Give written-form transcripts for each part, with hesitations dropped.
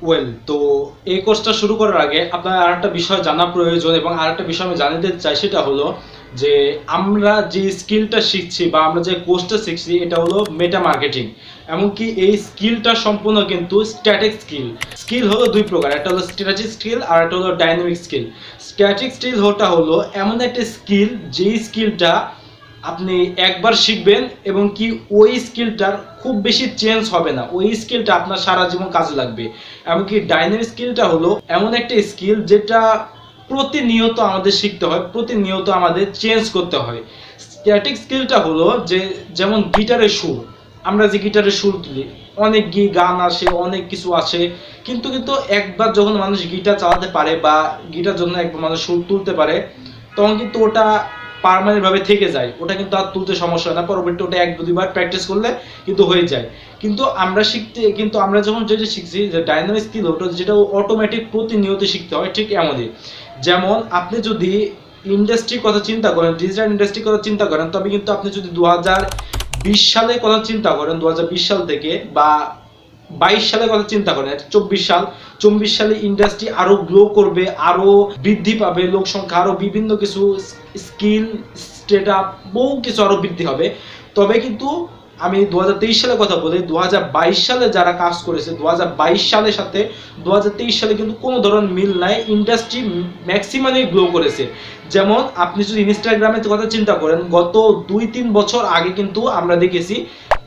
Well, তো এই কোর্সটা শুরু করার আগে আপনার আরেকটা বিষয় জানা প্রয়োজন, এবং আরেকটা বিষয় আমি জানাতে চাই, সেটা হলো যে আমরা যে স্কিলটা শিখছি বা আমরা যে কোর্সটা শিখছি এটা হলো মেটা মার্কেটিং। এমনকি এই স্কিলটা সম্পূর্ণ কিন্তু স্ট্যাটিক স্কিল। স্কিল হলো দুই প্রকার, একটা হলো স্ট্র্যাটেজিক স্কিল আর একটা হলো ডাইনামিক স্কিল। স্ট্যাটিক স্কিল হলো এমন একটা স্কিল যেই স্কিলটা আপনি একবার শিখবেন এবং কি ওই স্কিলটার খুব বেশি চেঞ্জ হবে না, ওই স্কিলটা আপনার সারা জীবন কাজে লাগবে। এমনকি ডাইনামিক স্কিলটা হলো এমন একটা স্কিল যেটা প্রতিনিয়ত আমাদের শিখতে হয়, প্রতিনিয়ত আমাদের চেঞ্জ করতে হয়। স্ট্যাটিক স্কিলটা হলো যে যেমন গিটারের সুর, আমরা যে গিটারের সুর তুলি, অনেক গান আসে, অনেক কিছু আসে, কিন্তু কিন্তু একবার যখন মানুষ গিটার চালাতে পারে বা গিটার জন্য একবার মানুষ সুর তুলতে পারে, তখন কিন্তু ওটা পার্মানেন্ট ভাবে থেকে যায়, ওটা কিন্তু আর তুলতে সমস্যা হয় না, পরবর্তী ওটা এক দুবার প্র্যাকটিস করলে কিন্তু হয়ে যায়। কিন্তু আমরা যখন যেটা শিখছি যে ডাইনামিক স্কিল, ওটা যেটা অটোমেটিক প্রতিনিয়ত শিখতে হয়, ঠিক এমনই। যেমন আপনি যদি ইন্ডাস্ট্রির কথা চিন্তা করেন, ডিজিটাল ইন্ডাস্ট্রির কথা চিন্তা করেন, তবে কিন্তু আপনি যদি 2020 সালের কথা চিন্তা করেন, 2020 সাল থেকে বা 22 সালের কথা চিন্তা করেন, 24 সাল, 24 সালে ইন্ডাস্ট্রি আরো গ্রো করবে, আরো বৃদ্ধি পাবে, লোক সংখ্যা আরো বিভিন্ন কিছু স্কিল স্টেট আপ বহু কিছু আরো বৃদ্ধি হবে। তবে কিন্তু আমি 2023 সালের কথা বলি, 2022 সালে যারা কাজ করেছে 2022 সালের সাথে 2023 সালে কিন্তু কোনো ধরনের মিল নাই, ইন্ডাস্ট্রি ম্যাক্সিমামই গ্রো করেছে। যেমন আপনি যদি ইনস্টাগ্রামের কথা চিন্তা করেন, গত 2-3 বছর আগে কিন্তু আমরা দেখেছি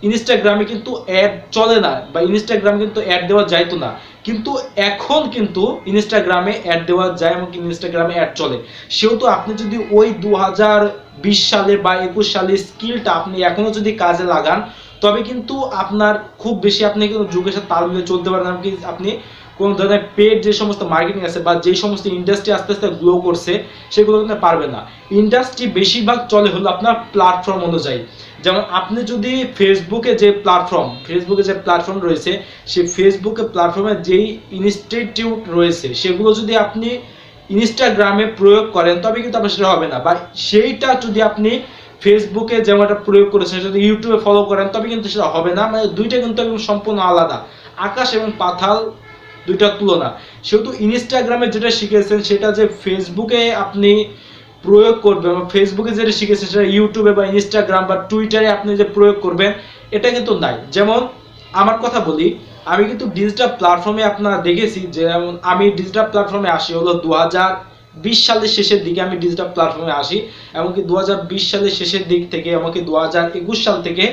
ইনস্টাগ্রামে কিন্তু অ্যাড চলে না, বা ইনস্টাগ্রামে কিন্তু অ্যাড দেওয়া যাইতো না, কিন্তু এখন কিন্তু ইনস্টাগ্রামে অ্যাড দেওয়া যায় এবং ইনস্টাগ্রামে অ্যাড চলে। সেহেতু আপনি যদি ওই 2020 সালে বা 21 সালে স্কিলটা আপনি এখনো যদি কাজে লাগান, তবে কিন্তু আপনার খুব বেশি আপনি কিন্তু যুগের সাথে তাল মিলিয়ে চলতে পারেন। এমনকি আপনি কোন ধরনের পেড যে সমস্ত মার্কেটিং আছে বা যে সমস্ত ইন্ডাস্ট্রি আস্তে আস্তে গ্রো করছে, সেগুলো কিন্তু পারবে না। ইন্ডাস্ট্রি বেশিরভাগ চলে হলো আপনার প্ল্যাটফর্ম অনুযায়ী। যেমন আপনি যদি ফেসবুকে যে প্ল্যাটফর্ম রয়েছে, সেই ফেসবুকে প্ল্যাটফর্মে যেই ইনস্টিটিউট রয়েছে, সেগুলো যদি আপনি ইনস্টাগ্রামে প্রয়োগ করেন, তবে কিন্তু আপনার সেটা হবে না। বা সেইটা যদি আপনি ফেসবুকে যেমন একটা প্রয়োগ করেছেন, যদি ইউটিউবে ফলো করেন, তবে কিন্তু সেটা হবে না। মানে দুইটা কিন্তু একদম সম্পূর্ণ আলাদা, আকাশ এবং পাতাল দুইটা তুলনা। সেহেতু ইনস্টাগ্রামে যেটা শিখেছেন সেটা যে ফেসবুকে আপনি প্রয়োগ করবেন, বা ফেসবুকে যেটা শিখেছেন সেটা ইউটিউবে বা ইনস্টাগ্রাম বা টুইটারে আপনি যে প্রয়োগ করবেন, এটা কিন্তু নাই। যেমন আমার কথা বলি, আমি কিন্তু ডিজিটাল প্ল্যাটফর্মে আপনারা দেখেছি, যেমন আমি ডিজিটাল প্ল্যাটফর্মে আসি হলো 2020 সালের শেষের দিকে আমি ডিজিটাল প্ল্যাটফর্মে আসি। এমনকি 2020 সালের শেষের দিক থেকে এমনকি 2021 সাল থেকে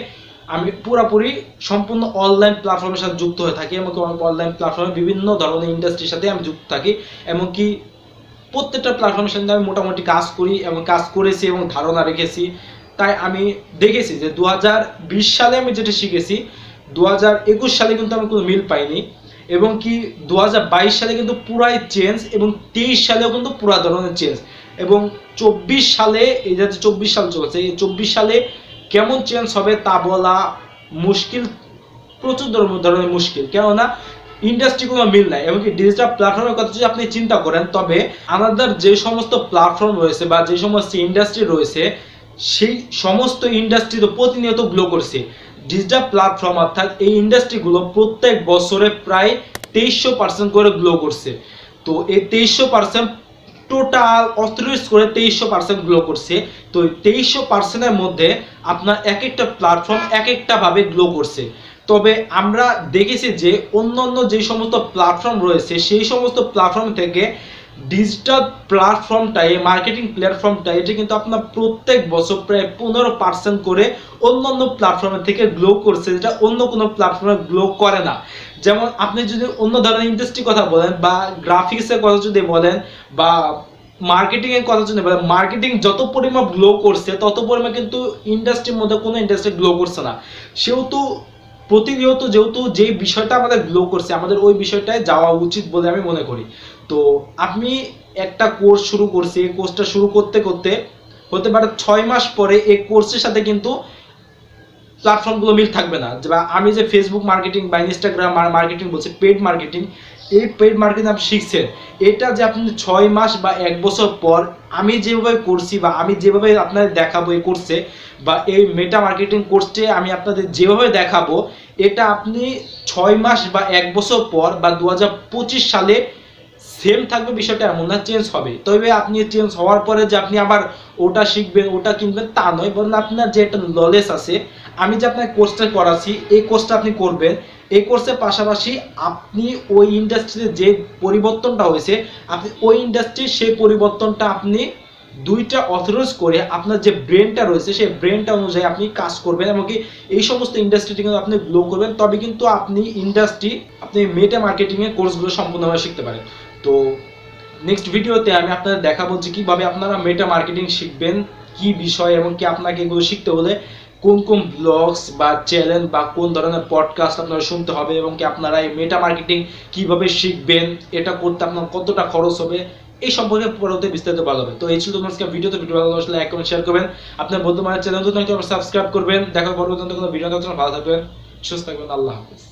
আমি পুরোপুরি সম্পূর্ণ অনলাইন প্ল্যাটফর্মের সাথে যুক্ত হয়ে থাকি। এমনকি অনলাইন প্ল্যাটফর্মে বিভিন্ন ধরনের ইন্ডাস্ট্রির সাথে আমি যুক্ত থাকি। এমনকি প্রত্যেকটা প্ল্যাটফর্মের সাথে আমি মোটামুটি কাজ করি এবং কাজ করেছি এবং ধারণা রেখেছি। তাই আমি দেখেছি যে 2020 সালে আমি যেটা শিখেছি, 2021 সালে কিন্তু আমি কোনো মিল পাইনি। এবং কি 2022 সালে কিন্তু পুরাই চেঞ্জ, এবং 23 সালেও কিন্তু পুরা ধরনের চেঞ্জ। এবং 24 সালে, এই যে 24 সাল চলছে, এই 24 সালে কেমন চেঞ্জ হবে তা বলা মুশকিল, প্রচুর ধরনের মুশকিল। কেননা ইন্ডাস্ট্রি কোনো মিল নাই। এমনকি ডিজিটাল প্ল্যাটফর্মের কথা যদি আপনি চিন্তা করেন, তবে আমাদের যে সমস্ত প্ল্যাটফর্ম রয়েছে বা যে সমস্ত ইন্ডাস্ট্রি রয়েছে, সেই সমস্ত ইন্ডাস্ট্রি তো প্রতিনিয়ত গ্রো করছে। ডিজিটাল প্ল্যাটফর্ম অর্থাৎ এই ইন্ডাস্ট্রিগুলো প্রত্যেক বছরে প্রায় 2300% করে গ্রো করছে। তো এই 2300% টোটাল অথরাইজ করে 2300% গ্রো করছে। তো 2300%-এর মধ্যে আপনার এক একটা প্ল্যাটফর্ম এক একটা ভাবে গ্রো করছে। তবে আমরা দেখেছি যে অন্যান্য যে সমস্ত প্ল্যাটফর্ম রয়েছে, সেই সমস্ত প্ল্যাটফর্ম থেকে ডিজিটাল প্ল্যাটফর্মটাই, মার্কেটিং প্ল্যাটফর্মটা, এটা কিন্তু আপনার প্রত্যেক বছর প্রায় 15% করে অন্যান্য প্ল্যাটফর্মের থেকে গ্রো করছে, যেটা অন্য কোনো প্ল্যাটফর্মে গ্রো করে না। যেমন আপনি যদি অন্য ধরনের ইন্ডাস্ট্রির কথা বলেন বা গ্রাফিক্সের কথা যদি বলেন বা মার্কেটিং এর কথা যদি বলেন, মার্কেটিং যত পরিমাণ গ্রো করছে তত পরিমাণ কিন্তু ইন্ডাস্ট্রির মধ্যে কোনো ইন্ডাস্ট্রি গ্রো করছে না। সেহেতু প্রতিনিয়ত যেহেতু যে বিষয়টা আমাদের গ্লো করছে, আমাদের ওই বিষয়টায় যাওয়া উচিত বলে আমি মনে করি। তো আমি একটা কোর্স শুরু করছি, এই কোর্সটা শুরু করতে করতে হতে পারে 6 মাস পরে এই কোর্সের সাথে কিন্তু প্ল্যাটফর্মগুলো মিল থাকবে না। বা আমি যে ফেসবুক মার্কেটিং বা ইনস্টাগ্রাম মার্কেটিং বলছি, পেড মার্কেটিং, এই পেইড মার্কেটিং আপনি শিখছেন, এটা যে আপনি 6 মাস বা 1 বছর পর আমি যেভাবে করছি বা আমি যেভাবে আপনাদের দেখাবো এই কোর্সে বা এই মেটা মার্কেটিং কোর্সে আমি আপনাদের যেভাবে দেখাবো, এটা আপনি 6 মাস বা 1 বছর পর বা 2025 সালে সেম থাকবে, বিষয়টা এমন না, চেঞ্জ হবে। তবে আপনি চেঞ্জ হওয়ার পরে যে আপনি আবার ওটা শিখবেন ওটা কিনবেন তা নয়, বরং আপনার যে একটা নলেজ আছে, আমি যে আপনার কোর্সটা করাচ্ছি এই কোর্সটা আপনি করবেন। এই কোর্সের পাশাপাশি আপনি ওই ইন্ডাস্ট্রিতে যে পরিবর্তনটা হয়েছে, আপনি ওই ইন্ডাস্ট্রির সেই পরিবর্তনটা আপনি দুইটা অথরাইজ করে আপনার যে ব্রেনটা রয়েছে সেই ব্রেনটা অনুযায়ী আপনি কাজ করবেন, এমনকি এই সমস্ত ইন্ডাস্ট্রিতে কিন্তু আপনি গ্লো করবেন। তবে কিন্তু আপনি আপনি মেটা মার্কেটিং এর কোর্সগুলো সম্পূর্ণভাবে শিখতে পারেন। তো নেক্সট ভিডিওতে আমি আপনাদের দেখাবো যে কিভাবে আপনারা মেটা মার্কেটিং শিখবেন, কি বিষয়, এবং কি আপনাকে এগুলো শিখতে হলে কোন কোন ব্লগস বা চ্যানেল বা কোন ধরনের পডকাস্ট আপনারা শুনতে হবে, এবং কি আপনারা এই মেটা মার্কেটিং কিভাবে শিখবেন, এটা করতে আপনার কতটা খরচ হবে, এই সম্পর্কে পরবর্তী বিস্তারিত বলা হবে। তো এই ছিল তোমার ভিডিওতে। ভিডিও ভালো লাগলে লাইক কমেন্ট শেয়ার করবেন, আপনার বন্ধু বান্ধবের চ্যানেল সাবস্ক্রাইব করবেন। দেখা পরবর্তী কোনো ভিডিও ভালো থাকবেন, সুস্থ থাকবেন, আল্লাহ হাফেজ।